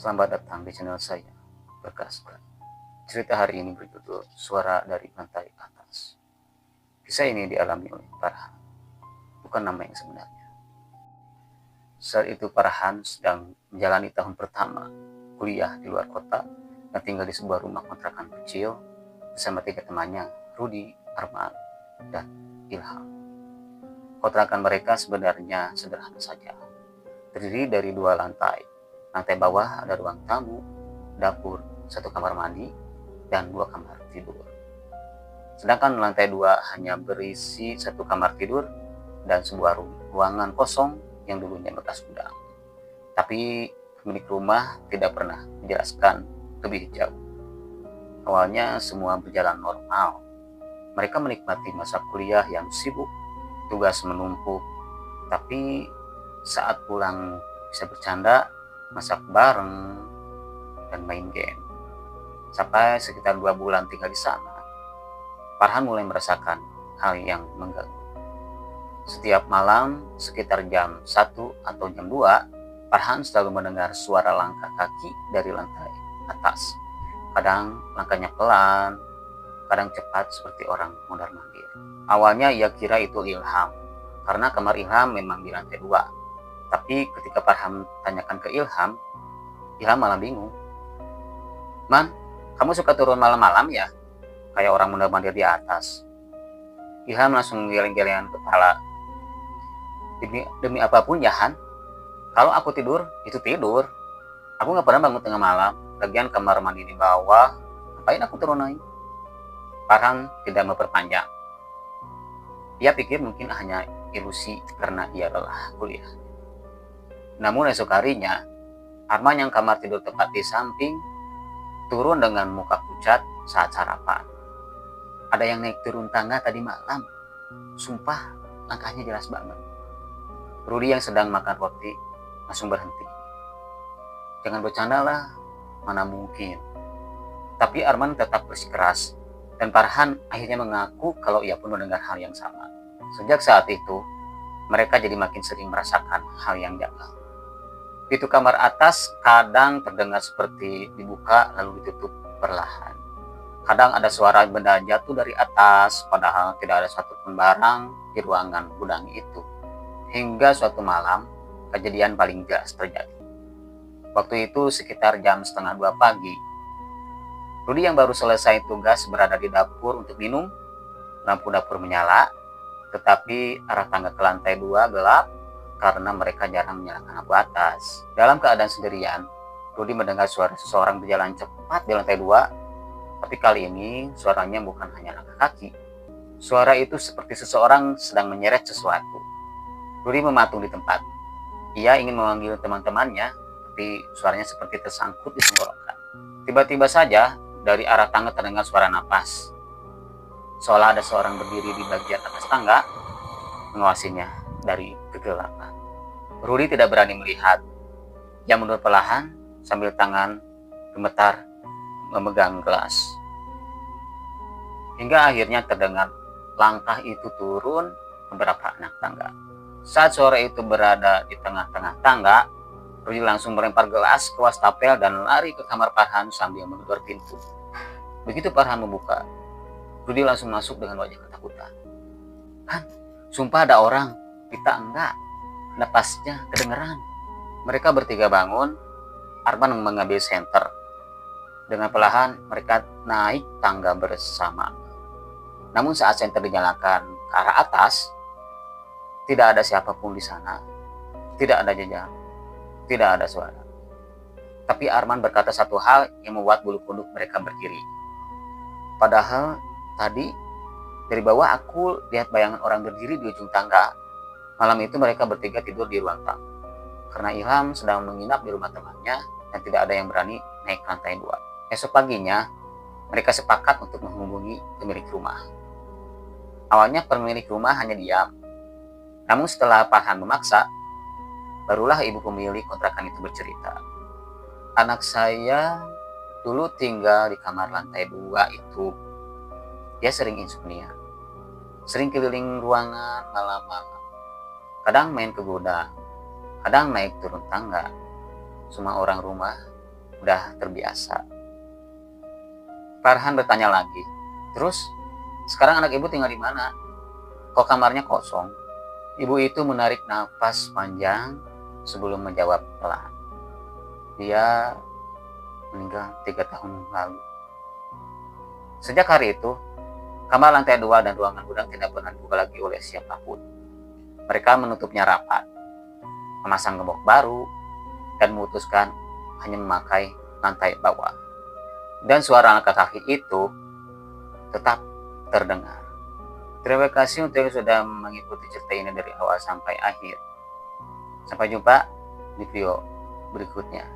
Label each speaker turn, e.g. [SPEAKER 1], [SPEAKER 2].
[SPEAKER 1] Selamat datang di channel saya, Berkaskan. Cerita hari ini berjudul Suara dari Lantai Atas. Kisah ini dialami oleh Farhan, bukan nama yang sebenarnya. Saat itu Farhan sedang menjalani tahun pertama kuliah di luar kota dan tinggal di sebuah rumah kontrakan kecil bersama 3 temannya, Rudy, Arman, dan Ilham. Kontrakan mereka sebenarnya sederhana saja, terdiri dari 2 lantai. Lantai bawah ada ruang tamu, dapur, 1 kamar mandi, dan 2 kamar tidur. Sedangkan lantai 2 hanya berisi 1 kamar tidur dan sebuah ruangan kosong yang dulunya bekas gudang. Tapi pemilik rumah tidak pernah menjelaskan lebih jauh. Awalnya semua berjalan normal. Mereka menikmati masa kuliah yang sibuk, tugas menumpuk, tapi saat pulang bisa bercanda, masak bareng, dan main game. Sampai sekitar 2 bulan tinggal di sana, Farhan mulai merasakan hal yang mengganggu. Setiap malam sekitar jam 1 atau jam 2, Farhan selalu mendengar suara langkah kaki dari lantai atas. Kadang langkahnya pelan, kadang cepat seperti orang mondar-mandir. Awalnya ia kira itu Ilham, karena kamar Ilham memang di lantai 2. Tapi ketika Farhan tanyakan ke Ilham malah bingung. "Man, kamu suka turun malam-malam ya? Kayak orang mondar-mandir di atas." Ilham langsung geleng-gelengan kepala. Demi apapun ya Han, kalau aku tidur, itu tidur. Aku gak pernah bangun tengah malam. Lagian kamar mandi di bawah, ngapain aku turun naik? Farhan tidak memperpanjang. Ia pikir mungkin hanya ilusi karena ia lelah kuliah. Namun esok harinya, Arman yang kamar tidur tepat di samping turun dengan muka pucat saat sarapan. Ada yang naik turun tangga tadi malam. Sumpah, langkahnya jelas banget. Rudy yang sedang makan roti langsung berhenti. "Jangan bercanda lah, mana mungkin." Tapi Arman tetap bersikeras, dan Farhan akhirnya mengaku kalau ia pun mendengar hal yang sama. Sejak saat itu, mereka jadi makin sering merasakan hal yang janggal. Pintu kamar atas kadang terdengar seperti dibuka lalu ditutup perlahan. Kadang ada suara benda jatuh dari atas, padahal tidak ada satupun barang di ruangan gudang itu. Hingga suatu malam, kejadian paling jelas terjadi. Waktu itu sekitar jam 1:30 pagi. Rudy yang baru selesai tugas berada di dapur untuk minum. Lampu dapur menyala, tetapi arah tangga ke lantai 2 gelap karena mereka jarang menyalakan lampu atas. Dalam keadaan sendirian, Rudy mendengar suara seseorang berjalan cepat di lantai 2, tapi kali ini suaranya bukan hanya langkah kaki. Suara itu seperti seseorang sedang menyeret sesuatu. Rudy mematung di tempat. Ia ingin memanggil teman-temannya, tapi suaranya seperti tersangkut di tenggorokan. Tiba-tiba saja, dari arah tangga terdengar suara napas. Seolah ada seorang berdiri di bagian atas tangga, mengawasinya dari kegelapan. Rudy tidak berani melihat. Ia mundur perlahan sambil tangan gemetar memegang gelas. Hingga akhirnya terdengar langkah itu turun beberapa anak tangga. Saat suara itu berada di tengah-tengah tangga, Rudy langsung melempar gelas ke wastafel dan lari ke kamar Farhan sambil menggedor pintu. Begitu Farhan membuka, Rudy langsung masuk dengan wajah ketakutan. "Han, sumpah ada orang." "Kita enggak." Napasnya kedengeran. Mereka bertiga bangun. Arman mengambil senter. Dengan perlahan mereka naik tangga bersama. Namun saat senter dinyalakan ke arah atas, tidak ada siapapun di sana. Tidak ada jejak, tidak ada suara. Tapi Arman berkata satu hal yang membuat bulu kuduk mereka berdiri. "Padahal tadi dari bawah aku lihat bayangan orang berdiri di ujung tangga." Malam itu mereka bertiga tidur di ruang tamu. Karena Ilham sedang menginap di rumah temannya dan tidak ada yang berani naik ke lantai 2. Esok paginya, mereka sepakat untuk menghubungi pemilik rumah. Awalnya pemilik rumah hanya diam. Namun setelah Farhan memaksa, barulah ibu pemilik kontrakan itu bercerita. "Anak saya dulu tinggal di kamar lantai 2 itu. Dia sering insomnia, sering keliling ruangan malam-malam. Kadang main ke gudang, kadang naik turun tangga. Semua orang rumah udah terbiasa. Farhan bertanya lagi, terus sekarang anak ibu tinggal di mana? Kok kamarnya kosong? Ibu itu menarik nafas panjang sebelum menjawab pelan. Dia meninggal 3 tahun lalu. Sejak hari itu, kamar lantai 2 dan ruangan gudang tidak pernah dibuka lagi oleh siapapun. Mereka menutupnya rapat, memasang gembok baru, dan memutuskan hanya memakai lantai bawah. Dan suara langkah kaki itu tetap terdengar. Terima kasih untuk yang sudah mengikuti cerita ini dari awal sampai akhir. Sampai jumpa di video berikutnya.